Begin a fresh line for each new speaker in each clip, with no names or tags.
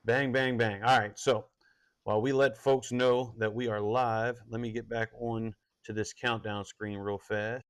Bang, bang, bang. All right. So while we let folks know that we are live, let me get back on to this countdown screen real fast.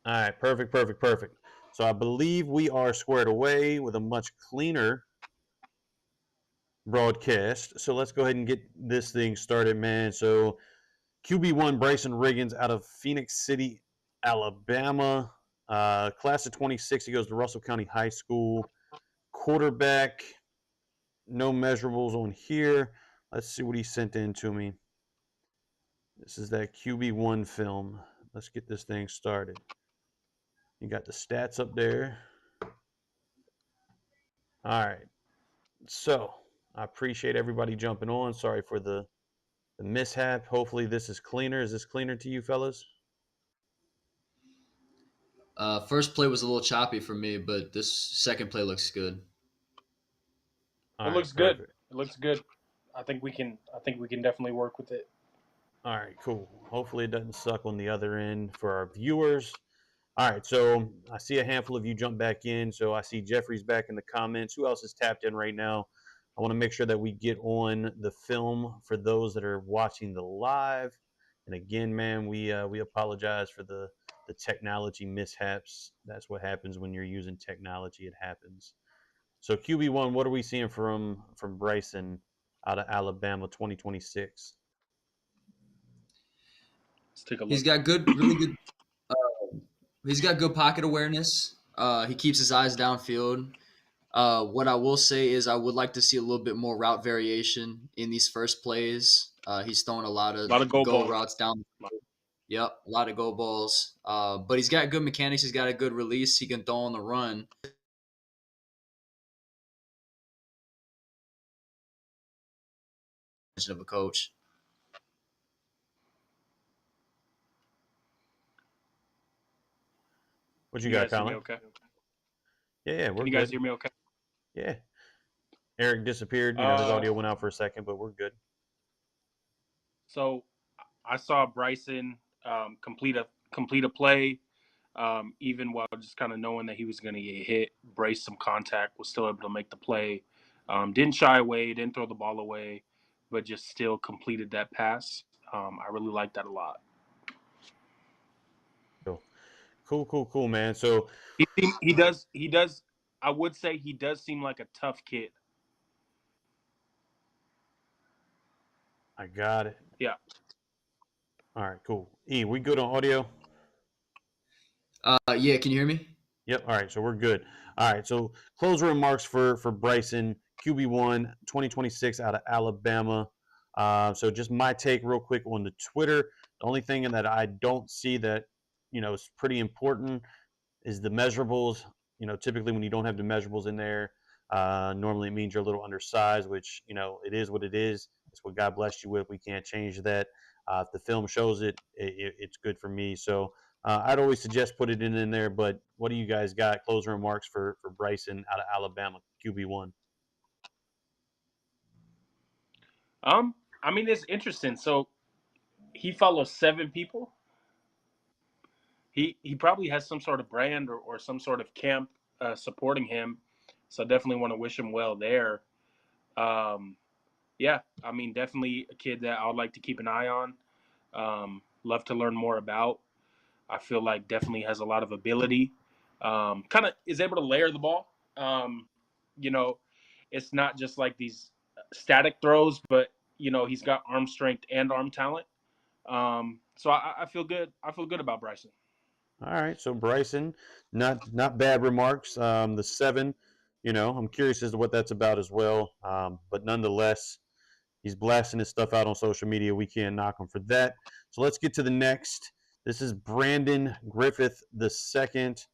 All right. Perfect, perfect, perfect. So I believe we are squared away with a much cleaner broadcast. So let's go ahead and get this thing started, man. So QB1 Bryson Riggins out of Phoenix City, Alabama. Class of 26. He goes to Russell County High School. Quarterback. No measurables on here. Let's see what he sent in to me. This is that QB1 film. Let's get this thing started. You got the stats up there. All right. So I appreciate everybody jumping on. Sorry for the mishap. Hopefully this is cleaner. Is this cleaner to you fellas?
First play was a little choppy for me, but this second play looks good.
All
It
right,
looks good.
perfect.
It looks good. I think we can. I think we can definitely work with it.
All right, cool. Hopefully it doesn't suck on the other end for our viewers. All right, so I see a handful of you jump back in. So I see Jeffrey's back in the comments. Who else is tapped in right now? I want to make sure that we get on the film for those that are watching the live. And again, man, we apologize for the technology mishaps. That's what happens when you're using technology. It happens. So QB1, what are we seeing from Bryson out of Alabama, 2026?
Let's take a
He's
look.
got good, really good. He's got good pocket awareness. He keeps his eyes downfield. What I will say is I would like to see a little bit more route variation in these first plays. He's throwing a lot
A
of
lot of go
go
balls.
routes down. Yep, a lot of go balls. But he's got good mechanics. He's got a good release. He can throw on the run. Of a coach.
What
Can
you
you
got,
guys hear me?
Colin?
Okay.
Yeah,
Can
we're
you guys
good.
hear me? Okay.
Yeah. Eric disappeared. His
Uh,
audio went out for a second, but we're good.
so I saw Bryson complete a play, even while just kind of knowing that he was going to get hit, brace some contact, was still able to make the play. Didn't shy away, didn't throw the ball away, but just still completed that pass. I really like that a lot.
Cool. Cool, cool, cool, man. So
He does. I would say he does seem like a tough kid.
I got it.
Yeah.
All right, cool. E, we good on audio?
Yeah, can you hear me?
Yep. All right, so we're good. All right, so closing remarks for Bryson, QB1, 2026 out of Alabama. So just my take real quick on the Twitter. The only thing that I don't see that, is pretty important is the measurables. Typically when you don't have the measurables in there, normally it means you're a little undersized, which, it is what it is. It's what God blessed you with. We can't change that. If the film shows it's good for me. So I'd always suggest put it in there. But what do you guys got? Closing remarks for Bryson out of Alabama, QB1.
I mean, it's interesting. So he follows 7 people. He probably has some sort of brand or some sort of camp supporting him. So definitely want to wish him well there. Um, yeah, I mean, definitely a kid that I would like to keep an eye on. Love to learn more about. I feel like definitely has a lot of ability. Kind of is able to layer the ball. You know, it's not just like these static throws, but he's got arm strength and arm talent. So I feel good. I feel good about Bryson.
All right, so Bryson, not bad remarks. The 7, I'm curious as to what that's about as well. But nonetheless, he's blasting his stuff out on social media. We can't knock him for that. So let's get to the next. This is Brandon Griffith the second.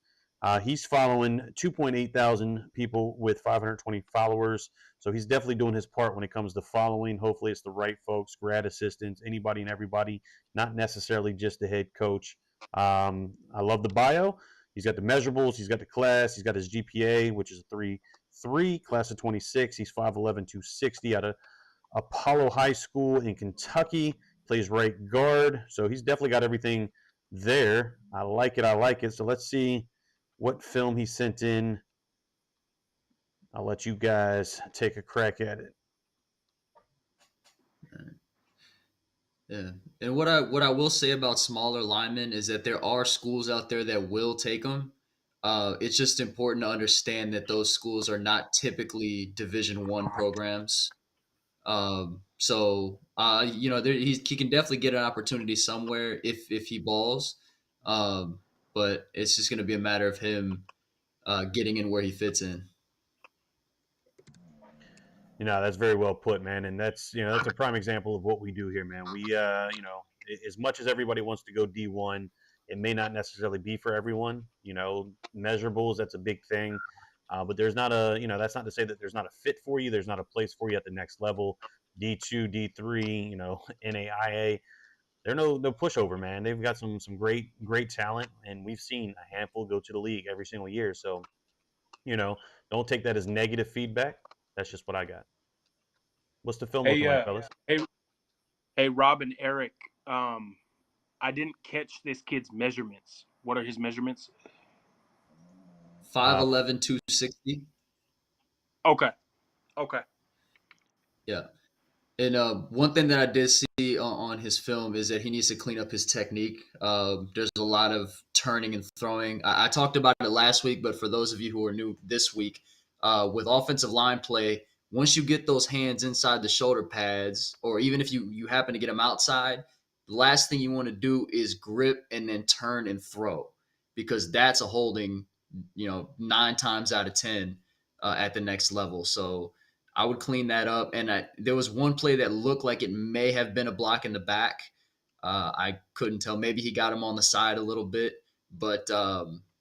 He's following 2.8 thousand people with 520 followers. So he's definitely doing his part when it comes to following. Hopefully, it's the right folks, grad assistants, anybody and everybody, not necessarily just the head coach. I love the bio. He's got the measurables. He's got the class. He's got his GPA, which is a 3.3, class of 26. He's 5'11", 260 out of Apollo High School in Kentucky. Plays right guard. So he's definitely got everything there. I like it. I like it. So let's see what film he sent in. I'll let you guys take a crack at it.
Yeah, and what I will say about smaller linemen is that there are schools out there that will take them. It's just important to understand that those schools are not typically Division I programs. He can definitely get an opportunity somewhere if he balls. Um, but it's just going to be a matter of him getting in where he fits in.
That's very well put, man. And that's a prime example of what we do here, man. We, as much as everybody wants to go D1, it may not necessarily be for everyone. Measurables, that's a big thing. But there's not that's not to say that there's not a fit for you. There's not a place for you at the next level. D2, D3, NAIA. They're no pushover, man. They've got some great talent, and we've seen a handful go to the league every single year. So, don't take that as negative feedback. That's just what I got. What's the film looking
Hey,
like, fellas?
hey, Rob and Eric. I didn't catch this kid's measurements. What are his measurements?
5'11", 260.
Okay, okay.
Yeah. And one thing that I did see on his film is that he needs to clean up his technique. There's a lot of turning and throwing. I talked about it last week, but for those of you who are new this week, with offensive line play, once you get those hands inside the shoulder pads, or even if you happen to get them outside, the last thing you want to do is grip and then turn and throw, because that's a holding, 9 times out of 10 at the next level. So I would clean that up. And there was one play that looked like it may have been a block in the back. I couldn't tell. Maybe he got him on the side a little bit. But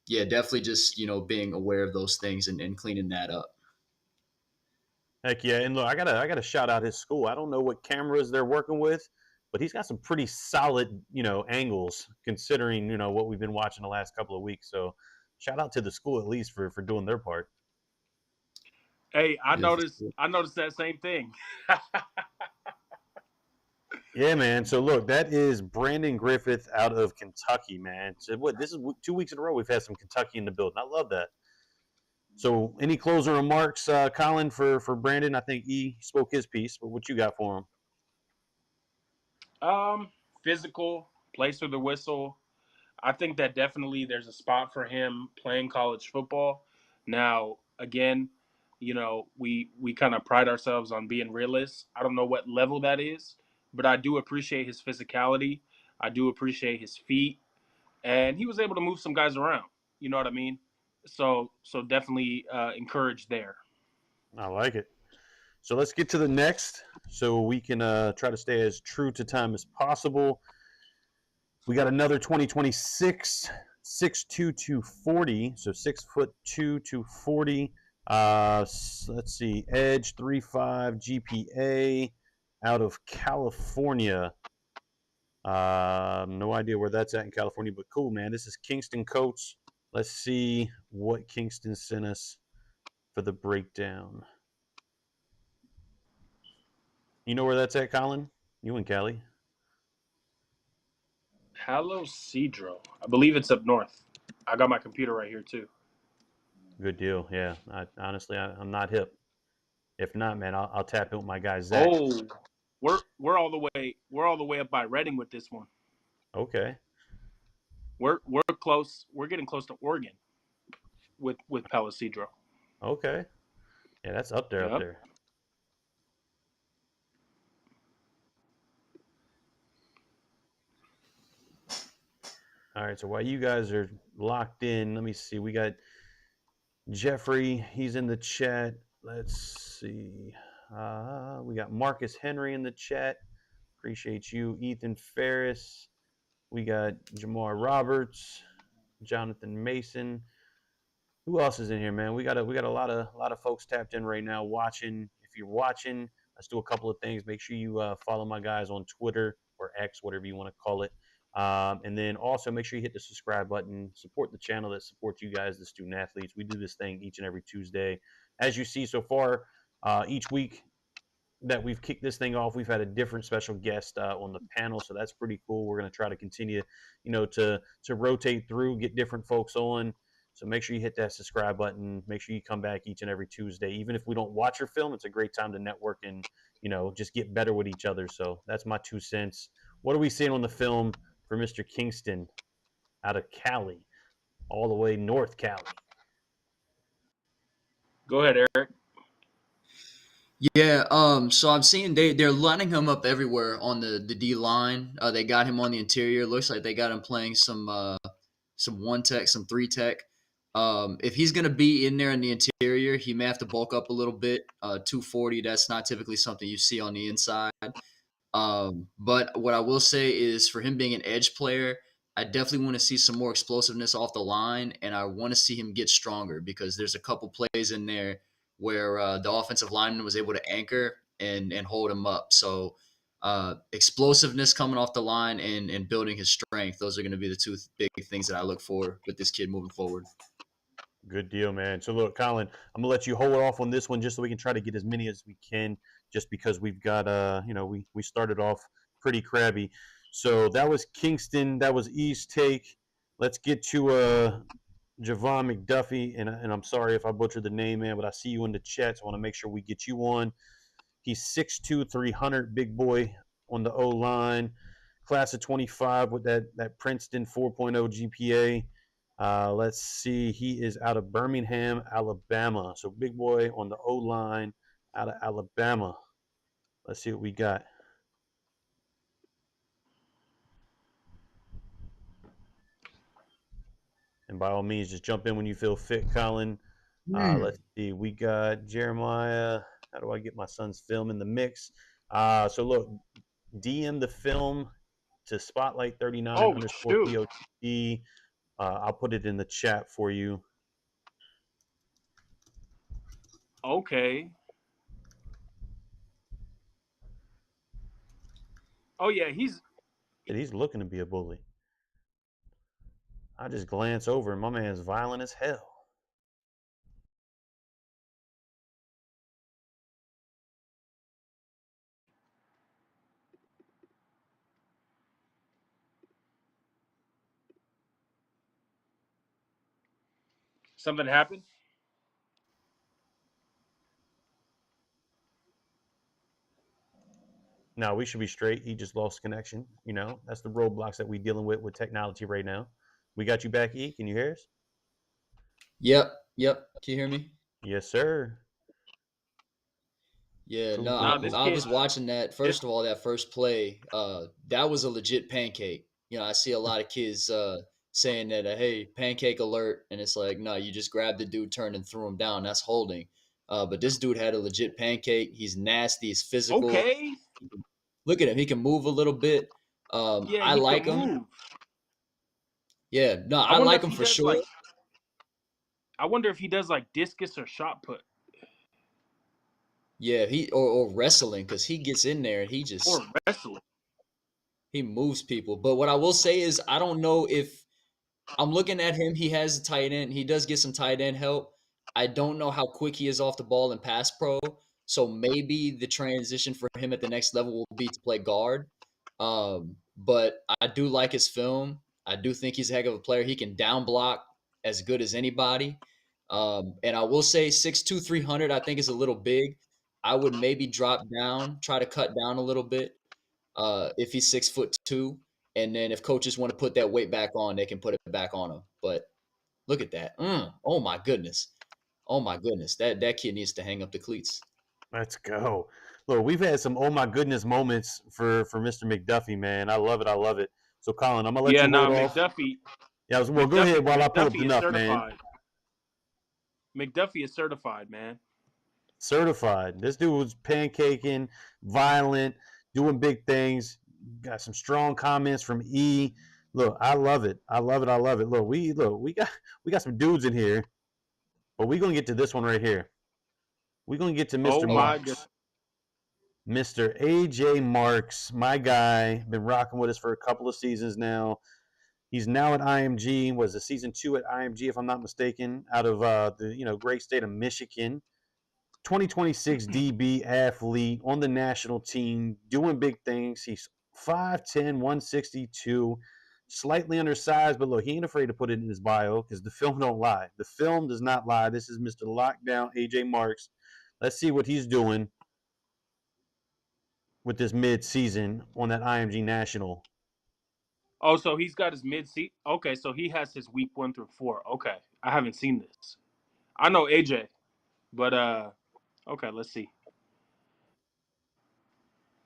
yeah, definitely just, being aware of those things and cleaning that up.
Heck yeah! And look, I gotta shout out his school. I don't know what cameras they're working with, but he's got some pretty solid, angles considering what we've been watching the last couple of weeks. So, shout out to the school at least for doing their part.
Hey, I
Yeah,
noticed. I noticed that same thing.
Yeah, man. So look, that is Brandon Griffith out of Kentucky, man. So this is 2 weeks in a row we've had some Kentucky in the building. I love that. So, any closing remarks, Colin, for Brandon? I think he spoke his piece, but what you got for him?
Physical, plays with the whistle. I think that definitely there's a spot for him playing college football. Now, again, we kind of pride ourselves on being realists. I don't know what level that is, but I do appreciate his physicality. I do appreciate his feet, and he was able to move some guys around. You know what I mean? So definitely encouraged there.
I like it. So let's get to the next, so we can try to stay as true to time as possible. We got another 2026 6'2", 240, so 6'2", 240. Let's see, Edge 3.5 GPA out of California. No idea where that's at in California, but cool, man. This is Kingston Coats. Let's see what Kingston sent us for the breakdown. You know where that's at, Colin? You and Cali?
Palo Cedro. I believe it's up north. I got my computer right here too.
Good deal. Yeah. Honestly, I'm not hip. If not, man, I'll tap in with my guy Zach.
Oh, we're all the way up by Reading with this one.
Okay.
We're close. We're getting close to Oregon with Palisidro.
Okay. Yeah, that's up there, up
Yep.
there. All right. So while you guys are locked in, let me see. We got Jeffrey. He's in the chat. Let's see. We got Marcus Henry in the chat. Appreciate you. Ethan Ferris. We got Jamar Roberts, Jonathan Mason. Who else is in here, man? We got a lot of folks tapped in right now watching. If you're watching, let's do a couple of things. Make sure you follow my guys on Twitter or X, whatever you want to call it. And then also make sure you hit the subscribe button. Support the channel that supports you guys, the student athletes. We do this thing each and every Tuesday. As you see so far, each week that we've kicked this thing off, we've had a different special guest on the panel, so that's pretty cool. We're going to try to continue, to rotate through, get different folks on. So make sure you hit that subscribe button. Make sure you come back each and every Tuesday. Even if we don't watch your film, it's a great time to network and just get better with each other. So that's my 2 cents. What are we seeing on the film for Mr. Kingston out of Cali, all the way North Cali?
Go ahead, Eric.
Yeah, so I'm seeing they're lining him up everywhere on the D line. They got him on the interior. Looks like they got him playing some one tech, some three tech. If he's gonna be in there in the interior, he may have to bulk up a little bit. 240, that's not typically something you see on the inside. But what I will say is for him being an edge player, I definitely want to see some more explosiveness off the line, and I want to see him get stronger because there's a couple plays in there where the offensive lineman was able to anchor and hold him up. So explosiveness coming off the line and building his strength, those are going to be the two big things that I look for with this kid moving forward.
Good deal, man. So look, Colin, I'm gonna let you hold off on this one just so we can try to get as many as we can, just because we've got we started off pretty crabby. So that was Kingston, that was East Take. Let's get to Javon McDuffie, and I'm sorry if I butchered the name, man, but I see you in the chat, so I want to make sure we get you on. He's 6'2", 300, big boy on the O line, class of 25 with that Princeton 4.0 GPA. Let's see. He is out of Birmingham, Alabama. So big boy on the O line out of Alabama. Let's see what we got. And by all means, just jump in when you feel fit, Colin. Let's see. We got Jeremiah. How do I get my son's film in the mix? So look, DM the film to Spotlight 39
Oh
underscore
shoot.
POT. I'll put it in the chat for you.
Okay. Oh yeah,
He's looking to be a bully. I just glance over and my man's violent as hell.
something happened.
No, we should be straight. He just lost connection. That's the roadblocks that we're dealing with technology right now. We got you back, E. Can you hear us?
Yep. Can you hear me?
Yes, sir.
Yeah,
Cool,
no,
cool,
Nah,
cool.
this
I
kid.
was watching that.
This.
First of all, that first play, that was a legit pancake. I see a lot of kids saying that, hey, pancake alert, and it's like, no, you just grabbed the dude, turned and threw him down. That's holding. But this dude had a legit pancake. He's nasty. He's physical.
Okay.
Look at him. He can move a little bit.
Yeah,
I
he could
like him.
move.
Yeah, no,
I
I
wonder
like
if
him
he
for
does
sure.
like. I wonder if he does like discus or shot put
Yeah, or wrestling because he gets in there and
or wrestling.
he moves people. But what I will say is I don't know if I'm looking at him. He has a tight end. He does get some tight end help. I don't know how quick he is off the ball in pass pro. So maybe the transition for him at the next level will be to play guard. But I do like his film. I do think he's a heck of a player. He can down block as good as anybody. And I will say 6'2", 300, I think is a little big. I would maybe drop down, try to cut down a little bit if he's 6'2". And then if coaches want to put that weight back on, they can put it back on him. But look at that. Oh my goodness. Oh my goodness. That kid needs to hang up the cleats.
Let's go. Look, we've had some oh my goodness moments for Mr. McDuffie, man. I love it. I love it. So, Colin, I'm gonna let
Yeah,
you
nah,
lead off.
McDuffie.
Yeah, well, go ahead while I pull up the
McDuffie is
enough, man.
certified. McDuffie is certified, man.
Certified. This dude was pancaking, violent, doing big things. Got some strong comments from E. Look, I love it. I love it. I love it. Look, we got some dudes in here, but we're gonna get to this one right here. We're gonna get to
Oh
Mr.
my
Marks. Mr. AJ Marks, my guy, been rocking with us for a couple of seasons now. He's now at IMG. Was a season 2 at IMG, if I'm not mistaken, out of the great state of Michigan. 2026 DB athlete on the national team, doing big things. He's 5'10", 162, slightly undersized, but look, he ain't afraid to put it in his bio because the film don't lie. The film does not lie. This is Mr. Lockdown AJ Marks. Let's see what he's doing with this mid-season on that IMG National.
Oh, so he's got his mid-seat. Okay, so he has his week 1 through 4. Okay, I haven't seen this. I know AJ, but okay, let's see.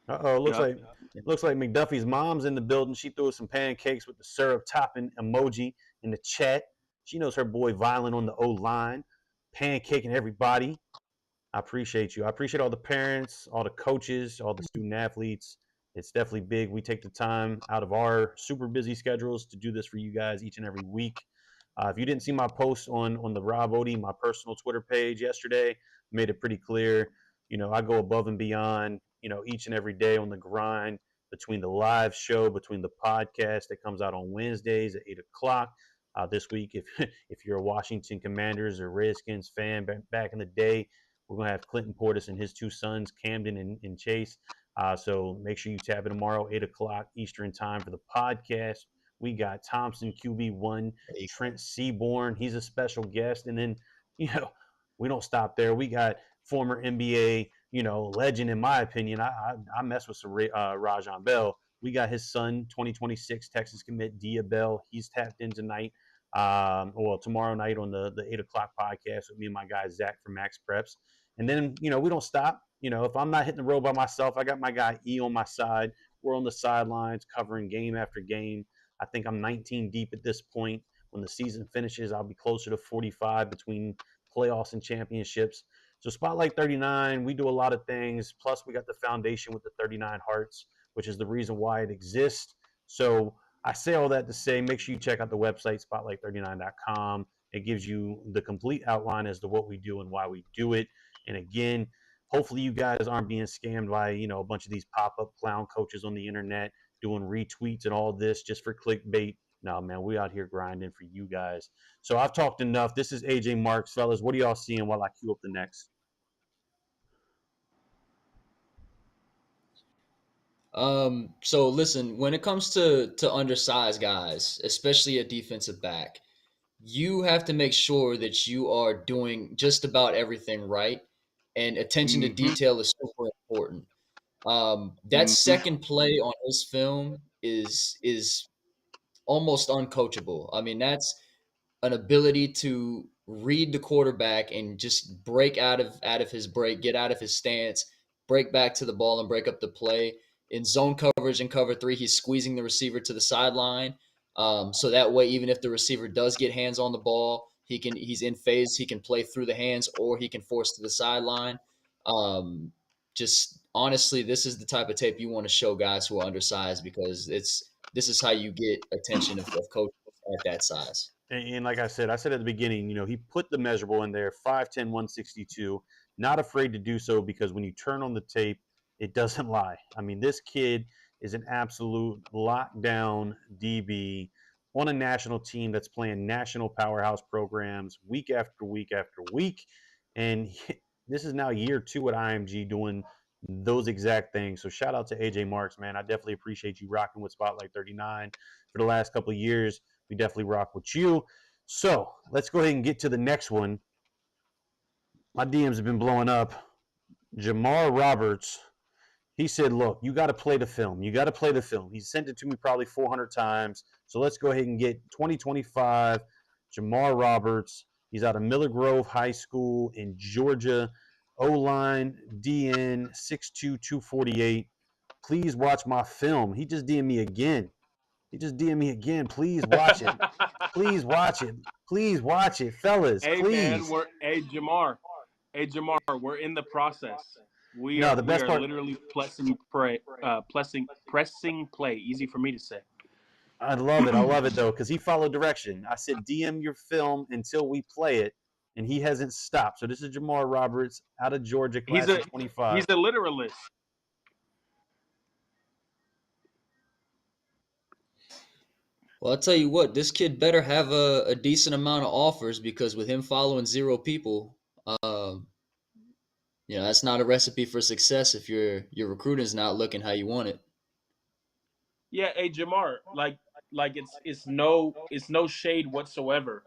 Uh-oh, looks
Yep.
like McDuffie's mom's in the building. She threw some pancakes with the syrup topping emoji in the chat. She knows her boy Violent on the O-line, pancaking everybody. I appreciate you. I appreciate all the parents, all the coaches, all the student athletes. It's definitely big. We take the time out of our super busy schedules to do this for you guys each and every week. If you didn't see my post on the Rob Odie, my personal Twitter page yesterday, made it pretty clear. I go above and beyond, each and every day on the grind between the live show, between the podcast that comes out on Wednesdays at 8 o'clock. This week, if you're a Washington Commanders or Redskins fan back in the day, we're going to have Clinton Portis and his two sons, Camden and Chase. So make sure you tap in tomorrow, 8 o'clock Eastern time for the podcast. We got Thompson, QB1, Trent Seaborn. He's a special guest. And then, we don't stop there. We got former NBA, legend, in my opinion. I mess with some Rajon Bell. We got his son, 2026 Texas commit, Dia Bell. He's tapped in tonight. Tomorrow night on the 8 o'clock podcast with me and my guy, Zach from Max Preps. And then, we don't stop. If I'm not hitting the road by myself, I got my guy E on my side. We're on the sidelines covering game after game. I think I'm 19 deep at this point. When the season finishes, I'll be closer to 45 between playoffs and championships. So Spotlight 39, we do a lot of things. Plus, we got the foundation with the 39 Hearts, which is the reason why it exists. So I say all that to say, make sure you check out the website, spotlight39.com. It gives you the complete outline as to what we do and why we do it. And again, hopefully you guys aren't being scammed by, a bunch of these pop-up clown coaches on the internet doing retweets and all this just for clickbait. No, man, we out here grinding for you guys. So I've talked enough. This is AJ Marks, fellas. What are y'all seeing while I queue up the next?
So listen, when it comes to undersized guys, especially a defensive back, you have to make sure that you are doing just about everything right, and attention to detail is super important. That second play on his film is almost uncoachable. I mean, that's an ability to read the quarterback and just break out of his break, get out of his stance, break back to the ball and break up the play. In zone coverage and cover 3, he's squeezing the receiver to the sideline. So that way, even if the receiver does get hands on the ball, he's in phase. He can play through the hands or he can force to the sideline. Just honestly, this is the type of tape you want to show guys who are undersized because this is how you get attention of coaches at that size.
And like I said at the beginning, he put the measurable in there, 5'10", 162, not afraid to do so because when you turn on the tape, it doesn't lie. I mean, this kid is an absolute lockdown DB on a national team that's playing national powerhouse programs week after week after week. And this is now year 2 at IMG doing those exact things. So shout out to AJ Marks, man. I definitely appreciate you rocking with Spotlight 39 for the last couple of years. We definitely rock with you. So let's go ahead and get to the next one. My DMs have been blowing up. Jamar Roberts, He said, "Look, you got to play the film. You got to play the film." He sent it to me probably 400 times. So let's go ahead and get 2025 Jamar Roberts. He's out of Miller Grove High School in Georgia. O-line DN 6'2", 248. Please watch my film. He just DM'd me again. Please watch it. Please watch it. Please watch it, fellas.
Hey man,
Please.
Hey Jamar, we're in the process. We
No,
are
the
we
best
are
part.
literally pressing play. Easy for me to say.
I love it. I love it though, because he followed direction. I said, DM your film until we play it, and he hasn't stopped. So this is Jamar Roberts out of Georgia,
He's
class
a
of 25.
he's a literalist.
Well, I'll tell you what, this kid better have a decent amount of offers because with him following 0 people, that's not a recipe for success if your recruiting's not looking how you want it.
Yeah, hey Jamar, like it's no shade whatsoever.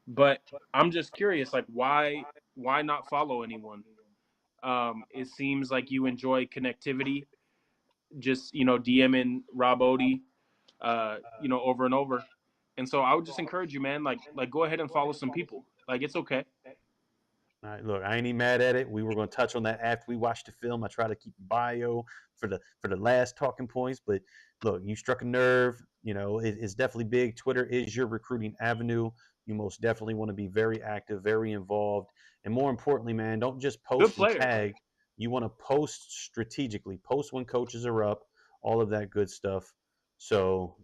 But I'm just curious, like why not follow anyone? It seems like you enjoy connectivity, just DMing Rob Odie, over and over. And so I would just encourage you, man, like go ahead and follow some people. Like it's okay.
All right, look, I ain't even mad at it. We were going to touch on that after we watched the film. I try to keep bio for the last talking points, but look, you struck a nerve. It's definitely big. Twitter is your recruiting avenue. You most definitely want to be very active, very involved, and more importantly, man, don't just
Good
post and
player.
tag. You want to post strategically. Post when coaches are up, all of that good stuff. So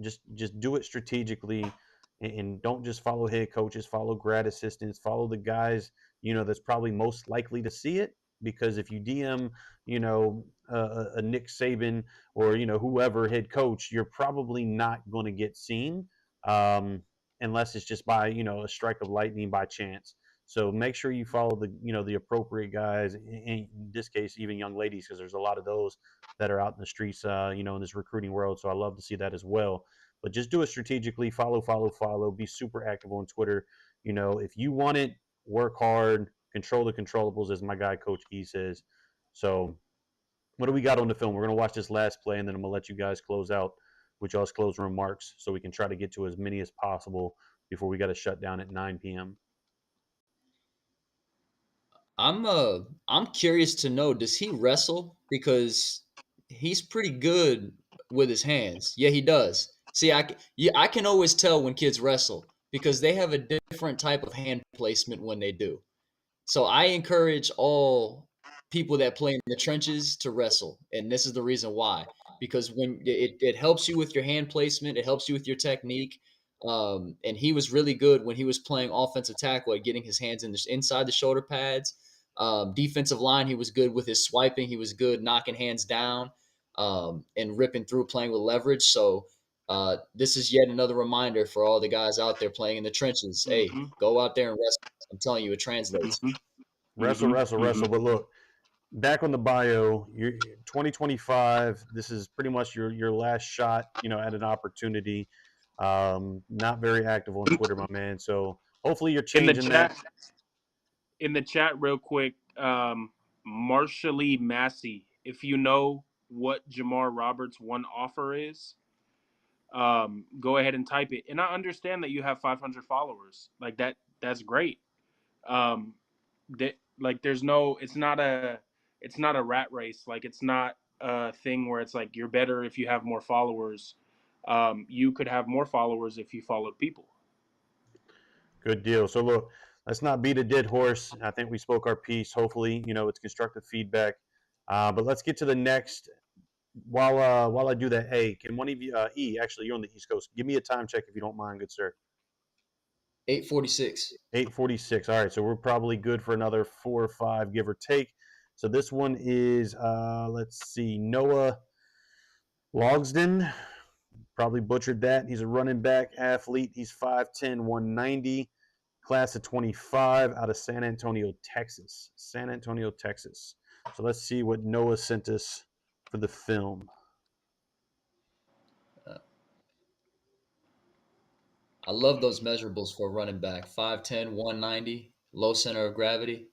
just do it strategically and don't just follow head coaches, follow grad assistants, follow the guys, that's probably most likely to see it. Because if you DM, a Nick Saban or, whoever head coach, you're probably not going to get seen unless it's just by, a strike of lightning by chance. So make sure you follow the appropriate guys. In this case, even young ladies, because there's a lot of those that are out in the streets, in this recruiting world. So I love to see that as well. But just do it strategically. Follow, follow, follow. Be super active on Twitter. If you want it, work hard, control the controllables, as my guy Coach E says. So, what do we got on the film? We're gonna watch this last play, and then I'm gonna let you guys close out with y'all's closing remarks, so we can try to get to as many as possible before we got to shut down at 9 p.m.
I'm curious to know, does he wrestle? Because he's pretty good with his hands. Yeah, he does. See, I can always tell when kids wrestle because they have a different type of hand placement when they do. So I encourage all people that play in the trenches to wrestle, and this is the reason why. Because when it helps you with your hand placement, it helps you with your technique. And he was really good when he was playing offensive tackle at getting his hands inside the shoulder pads. Defensive line, he was good with his swiping. He was good knocking hands down and ripping through, playing with leverage. So this is yet another reminder for all the guys out there playing in the trenches. Hey,
Mm-hmm.
go out there and wrestle. I'm telling you, it translates.
Mm-hmm.
Wrestle,
Mm-hmm.
wrestle,
Mm-hmm.
wrestle. But look, back on the bio, you're 2025. This is pretty much your last shot, at an opportunity. Not very active on Twitter, my man. So hopefully you're
In the
changing that.
chat, real quick, Marshallie Massey, if you know what Jamar Roberts' one offer is, go ahead and type it. And I understand that you have 500 followers. Like that's great. Um, there's no, it's not a rat race. Like it's not a thing where it's like you're better if you have more followers. You could have more followers if you followed people.
Good deal. So look, let's not beat a dead horse. I think we spoke our piece. Hopefully, it's constructive feedback. But let's get to the next. While I do that, hey, can one of you, E, actually, you're on the East Coast. Give me a time check if you don't mind, good sir.
8:46.
8:46. All right, so we're probably good for another 4 or 5, give or take. So this one is, let's see, Noah Logsden. Probably butchered that. He's a running back athlete. He's 5'10", 190. Class of 25 out of San Antonio, Texas. San Antonio, Texas. So let's see what Noah sent us for the film.
I love those measurables for a running back. 5'10", 190, low center of gravity.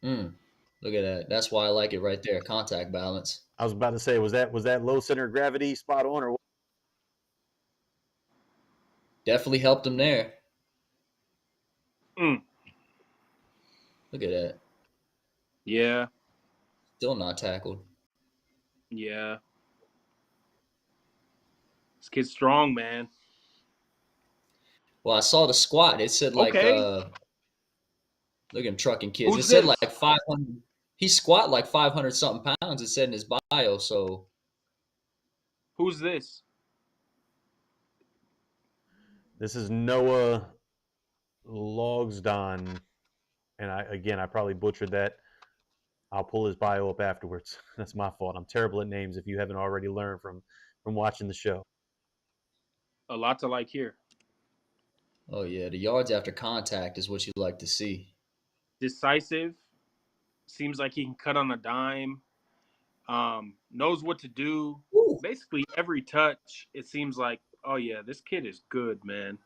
Mm, look at that. That's why I like it right there. Contact balance.
I was about to say, was that low center of gravity spot on or what?
Definitely helped him there.
Mm,
Look at that.
yeah,
Still not tackled.
yeah. This kid's strong, man.
Well, I saw the squat. It said like
Okay,
look at him trucking kids. It
who's
said like
this?
500. He squat like 500 something pounds. It said in his bio. So
Who's this?
This is Noah Logsdon, and I probably butchered that. I'll pull his bio up afterwards. That's my fault. I'm terrible at names. If you haven't already learned from watching the show.
A lot to like here.
oh yeah, the yards after contact is what you like to see.
Decisive. Seems like he can cut on a dime. Knows what to do.
Woo.
Basically, every touch, it seems like, oh yeah, this kid is good, man.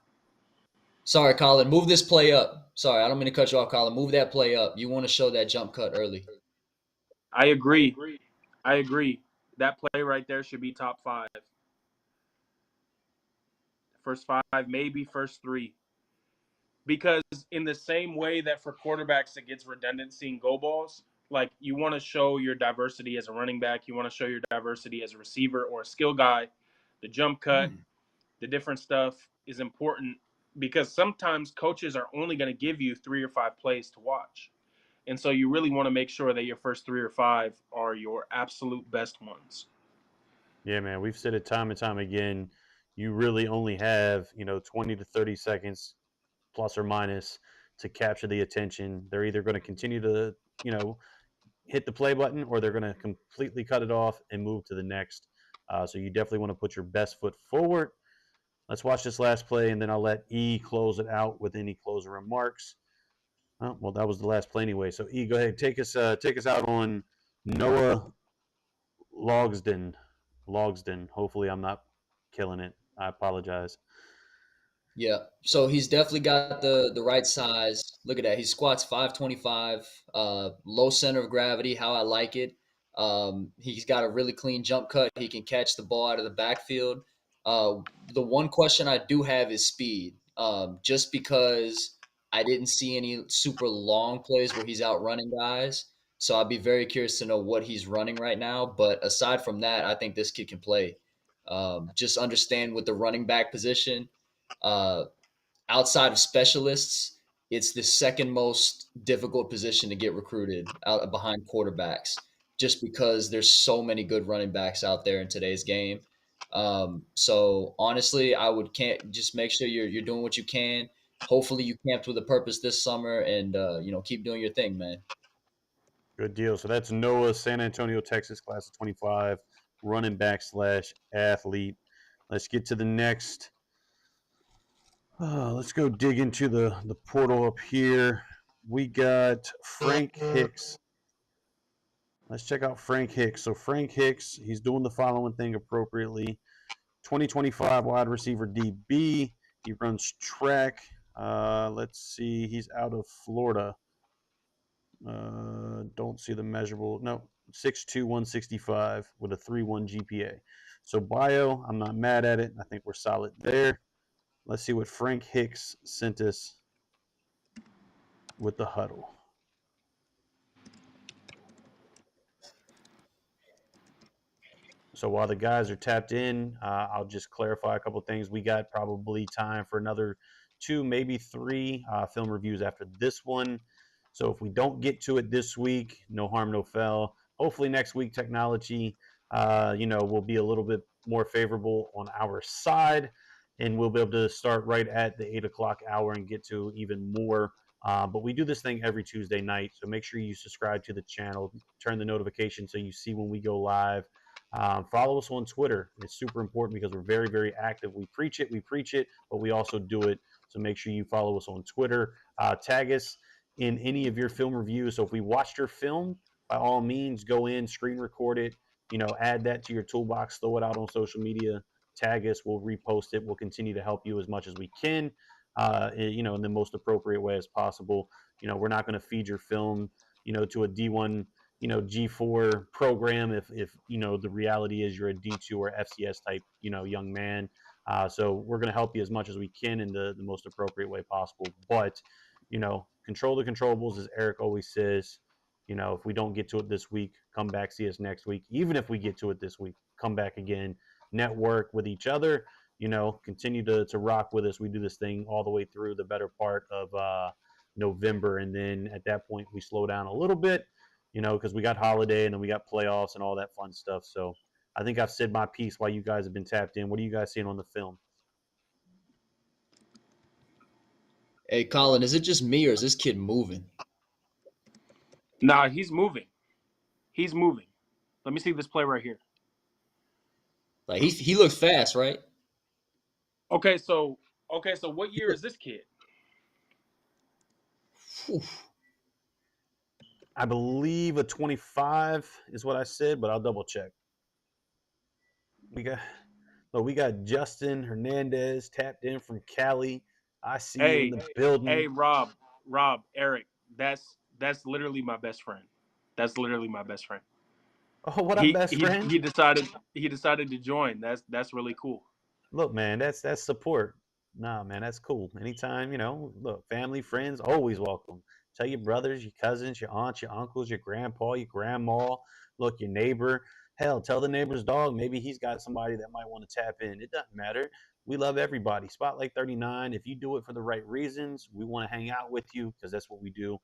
Sorry, Colin. Move this play up. Sorry, I don't mean to cut you off, Colin. Move that play up. You want to show that jump cut early.
I agree. I agree. That play right there should be top five. First five, maybe first three. Because in the same way that for quarterbacks it gets redundancy in go balls, like you want to show your diversity as a running back, you want to show your diversity as a receiver or a skill guy. The jump cut,
Mm.
the different stuff is important because sometimes coaches are only going to give you 3 or 5 plays to watch. And so you really want to make sure that your first 3 or 5 are your absolute best ones.
Yeah, man, we've said it time and time again. You really only have 20 to 30 seconds plus or minus to capture the attention. They're either going to continue to hit the play button or they're going to completely cut it off and move to the next. So you definitely want to put your best foot forward. Let's watch this last play, and then I'll let E close it out with any closing remarks. Oh, well, that was the last play anyway. So E, go ahead, take us out on Noah Logsdon. Logsdon. Hopefully, I'm not killing it. I apologize.
Yeah. So he's definitely got the right size. Look at that. He squats 525, low center of gravity, how I like it. He's got a really clean jump cut. He can catch the ball out of the backfield. The one question I do have is speed. Just because I didn't see any super long plays where he's outrunning guys. So I'd be very curious to know what he's running right now. But aside from that, I think this kid can play. Just understand with the running back position. Uh, Outside of specialists, it's the second most difficult position to get recruited out behind quarterbacks, just because there's so many good running backs out there in today's game. So honestly, I would can't just make sure you're doing what you can. Hopefully, you camped with a purpose this summer, and keep doing your thing, man.
Good deal. So that's Noah, San Antonio, Texas, class of 25, running back slash athlete. Let's get to the next. Let's go dig into the portal up here. We got Frank Hicks. Let's check out Frank Hicks. So Frank Hicks, he's doing the following thing appropriately. 2025 wide receiver DB. He runs track. Let's see. He's out of Florida. Don't see the measurable. No, 6'2", 165 with a 3.1 GPA. So bio, I'm not mad at it. I think we're solid there. Let's see what Frank Hicks sent us with the huddle. So while the guys are tapped in, I'll just clarify a couple of things. We got probably time for another 2, maybe 3 film reviews after this one. So if we don't get to it this week, no harm, no foul. Hopefully next week technology, will be a little bit more favorable on our side, and we'll be able to start right at the 8 o'clock hour and get to even more. But we do this thing every Tuesday night, so make sure you subscribe to the channel, turn the notification so you see when we go live. Follow us on Twitter. It's super important because we're very, very active. We preach it, but we also do it. So make sure you follow us on Twitter. Tag us in any of your film reviews. So if we watched your film, by all means, go in, screen record it, add that to your toolbox, throw it out on social media, tag us, we'll repost it. We'll continue to help you as much as we can, in the most appropriate way as possible. We're not going to feed your film to a D1, G4 program if the reality is you're a D2 or FCS type, young man. So we're going to help you as much as we can in the most appropriate way possible. But, control the controllables, as Eric always says. If we don't get to it this week, come back, see us next week. Even if we get to it this week, come back again, network with each other, continue to rock with us. We do this thing all the way through the better part of November. And then at that point, we slow down a little bit, because we got holiday and then we got playoffs and all that fun stuff. So I think I've said my piece while you guys have been tapped in. What are you guys seeing on the film?
Hey, Colin, is it just me or is this kid moving?
Nah, he's moving. He's moving. Let me see this play right here.
Like he looks fast, right?
Okay, so what year is this kid?
Whew.
I believe a 25 is what I said, but I'll double check. We got Justin Hernandez tapped in from Cali. I see you in the building.
Hey, Rob, Eric, that's literally my best friend. That's literally my best friend.
Oh, what up, best friend?
He decided to join. That's really cool.
Look, man, that's support. Nah, man, that's cool. Anytime, look, family, friends, always welcome. Tell your brothers, your cousins, your aunts, your uncles, your grandpa, your grandma, look, your neighbor. Hell, tell the neighbor's dog. Maybe he's got somebody that might want to tap in. It doesn't matter. We love everybody. Spotlight 39. If you do it for the right reasons, we want to hang out with you because that's what we do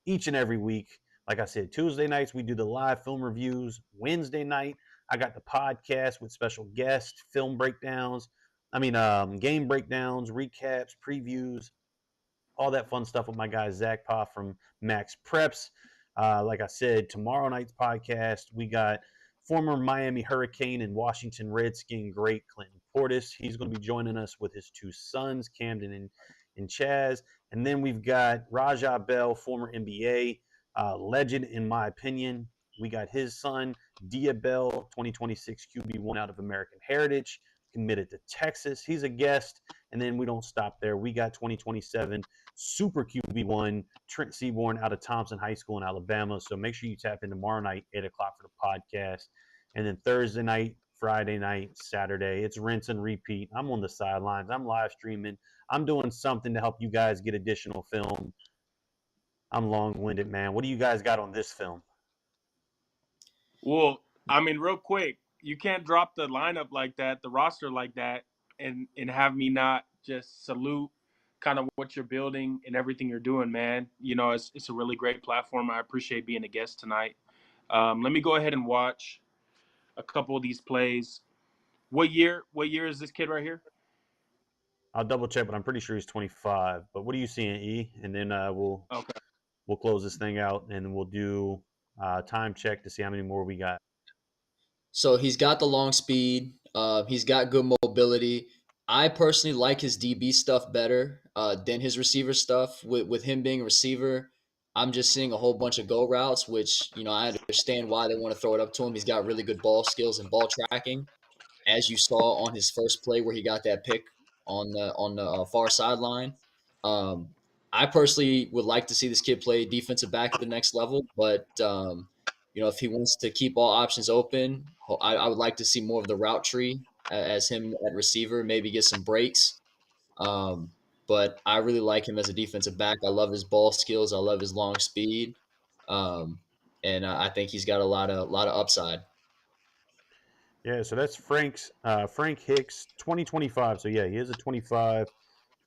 each and every week. Like I said, Tuesday nights, we do the live film reviews. Wednesday night, I got the podcast with special guests, film breakdowns. Game breakdowns, recaps, previews, all that fun stuff with my guy Zach Pa from Max Preps. Like I said, tomorrow night's podcast, we got former Miami Hurricane and Washington Redskin great Clinton Portis. He's going to be joining us with his two sons, Camden and Chaz. And then we've got Rajah Bell, former NBA legend, in my opinion. We got his son, Dia Bell, 2026 QB1 out of American Heritage, committed to Texas. He's a guest. And then we don't stop there. We got 2027 Super QB1, Trent Seaborn out of Thompson High School in Alabama. So make sure you tap in tomorrow night, 8 o'clock for the podcast. And then Thursday night, Friday night, Saturday, it's rinse and repeat. I'm on the sidelines. I'm live streaming. I'm doing something to help you guys get additional film. I'm long-winded, man. What do you guys got on this film?
Well, real quick, you can't drop the lineup like that, the roster like that, and have me not just salute kind of what you're building and everything you're doing, man. It's a really great platform. I appreciate being a guest tonight. Let me go ahead and watch a couple of these plays. What year is this kid right here?
I'll double check, but I'm pretty sure he's 25. But what are you seeing, E? And then we'll close this thing out and we'll do time check to see how many more we got.
So he's got the long speed. He's got good mobility. I personally like his DB stuff better than his receiver stuff. With him being a receiver, I'm just seeing a whole bunch of go routes, which I understand why they want to throw it up to him. He's got really good ball skills and ball tracking, as you saw on his first play where he got that pick on the far sideline. Um, I personally would like to see this kid play defensive back at the next level, but if he wants to keep all options open, I would like to see more of the route tree as him at receiver, maybe get some breaks. Um, but I really like him as a defensive back. I love his ball skills. I love his long speed, um, and I think he's got a lot of upside.
Yeah, so that's Frank Hicks, 2025. So yeah, he is a 25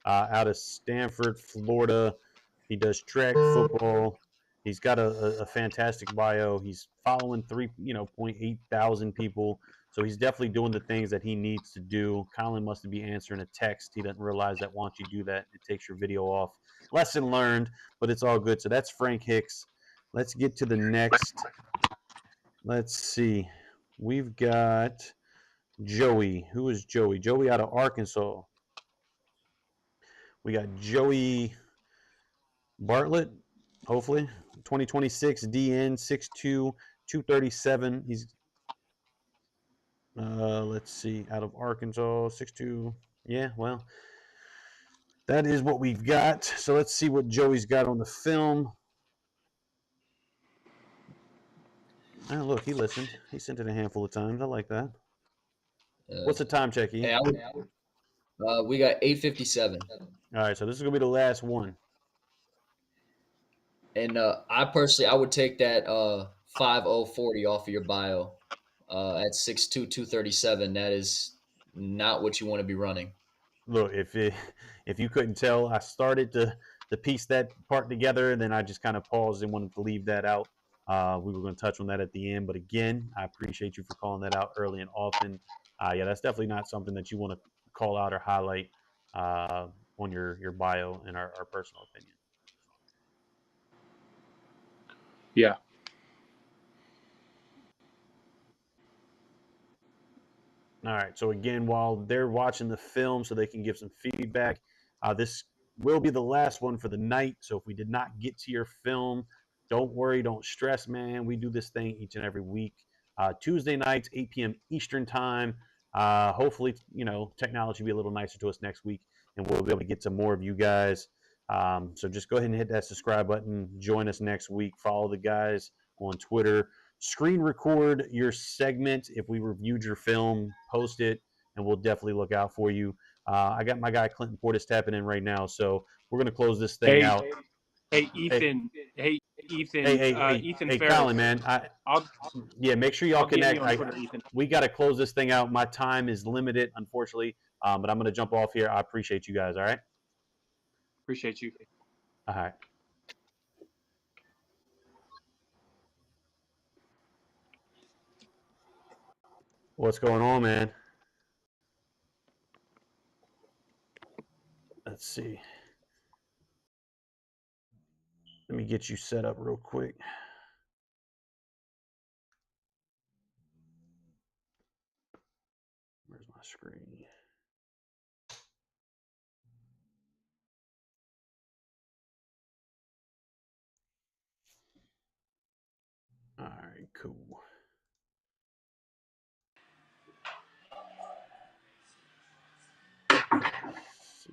out of Stanford, Florida. He does track football. He's got a fantastic bio. He's following 3.8 thousand people. So he's definitely doing the things that he needs to do. Colin must be answering a text. He doesn't realize that once you do that, it takes your video off. Lesson learned, but it's all good. So that's Frank Hicks. Let's get to the next. Let's see. We've got Joey. Who is Joey? Joey out of Arkansas. We got Joey Bartlett, hopefully. 2026 DN 6'2", 237. He's let's see, out of Arkansas, 6'2". Yeah, well, that is what we've got. So let's see what Joey's got on the film. Oh, look, he listened. He sent it a handful of times. I like that.
Uh,
What's the time check,
hey,
E?
we got 8:57,
All right, so this is gonna be the last one.
and I would take that 5040 off of your bio at 6'2", 237. That is not what you want to be running.
Look, if you couldn't tell, I started to piece that part together, and then I just kind of paused and wanted to leave that out. We were going to touch on that at the end, but again, I appreciate you for calling that out early and often. Yeah, that's definitely not something that you want to call out or highlight uh, on your bio, in our personal opinion.
Yeah.
All right. So again, while they're watching the film, so they can give some feedback, this will be the last one for the night. So if we did not get to your film, don't worry, don't stress, man. We do this thing each and every week. Tuesday nights, 8 p.m. Eastern time. Hopefully, technology will be a little nicer to us next week, and we'll be able to get to more of you guys. So just go ahead and hit that subscribe button. Join us next week. Follow the guys on Twitter. Screen record your segment. If we reviewed your film, post it, and we'll definitely look out for you. I got my guy Clinton Portis tapping in right now, so we're gonna close this thing out.
Hey,
Hey,
Ethan. Hey,
hey,
Ethan.
hey, hey,
Ethan
hey,
Ferris.
Colin, man.
I'll
Make sure y'all
I'll get
connect.
you on Twitter, Ethan.
We got to close this thing out. My time is limited, unfortunately, but I'm gonna jump off here. I appreciate you guys. All right.
Appreciate you.
All right. What's going on, man? Let's see. Let me get you set up real quick. Where's my screen? All right, cool. Let's see.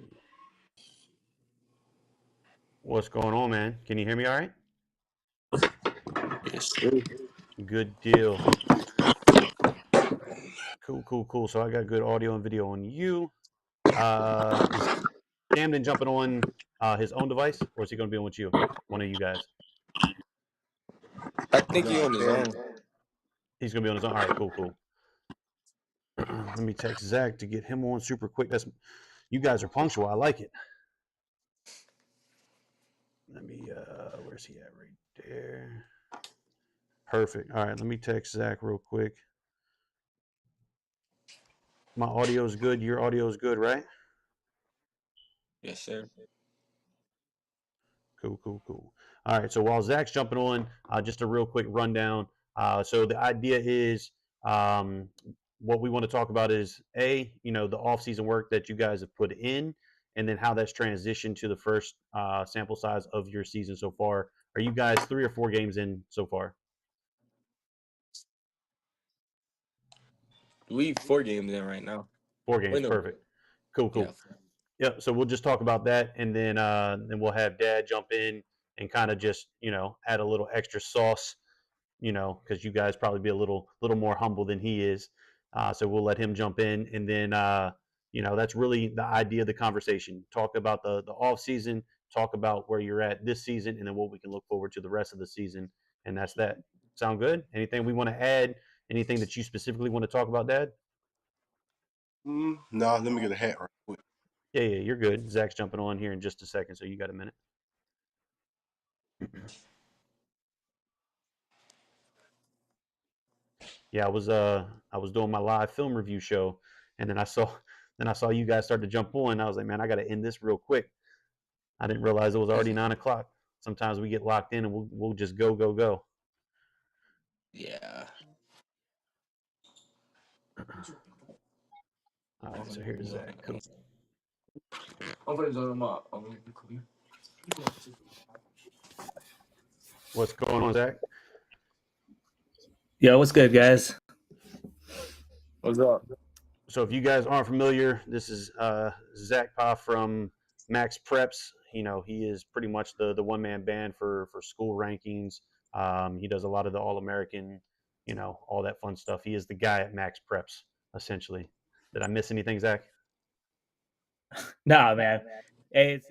What's going on, man? Can you hear me all right?
Yes, sir.
Good deal. Cool, cool, cool. So I got good audio and video on you. Is Camden jumping on his own device, or is he going to be on with you? One of you guys.
I think he on his own.
He's going to be on his own. All right, cool, cool. Let me text Zach to get him on super quick. You guys are punctual. I like it. Let me. Where's he at? Right there. Perfect. All right, let me text Zach real quick. My audio is good. Your audio is good, right?
Yes, sir.
Cool, cool, cool. All right. So while Zach's jumping on, just a real quick rundown. So the idea is, what we want to talk about is the off-season work that you guys have put in, and then how that's transitioned to the first sample size of your season so far. Are you guys 3 or 4 games in so far?
We 4 games in right now.
4 games.
Wait, no.
Perfect. Cool,
Yeah.
cool. Yeah, so we'll just talk about that, and then we'll have Dad jump in and kind of just add a little extra sauce, because you guys probably be a little more humble than he is. So we'll let him jump in, and then that's really the idea of the conversation. Talk about the off season, talk about where you're at this season, and then what we can look forward to the rest of the season, and that's that. Sound good? Anything we want to add? Anything that you specifically want to talk about, Dad?
No, let me get a hat right quick.
Yeah, you're good. Zach's jumping on here in just a second, so you got a minute. Yeah, I was doing my live film review show, and then I saw you guys start to jump on. I was like, man, I got to end this real quick. I didn't realize it was already 9 o'clock. Sometimes we get locked in and we'll just go go go.
Yeah.
All right, so here's Zach. Cool. What's going on, Zach?
Yo, what's good, guys?
What's up?
So if you guys aren't familiar, this is Zach Pa from Max Preps. He is pretty much the one man band for school rankings. He does a lot of the All American all that fun stuff. He is the guy at Max Preps, essentially. Did I miss anything, Zach?
Nah, man. Hey, it's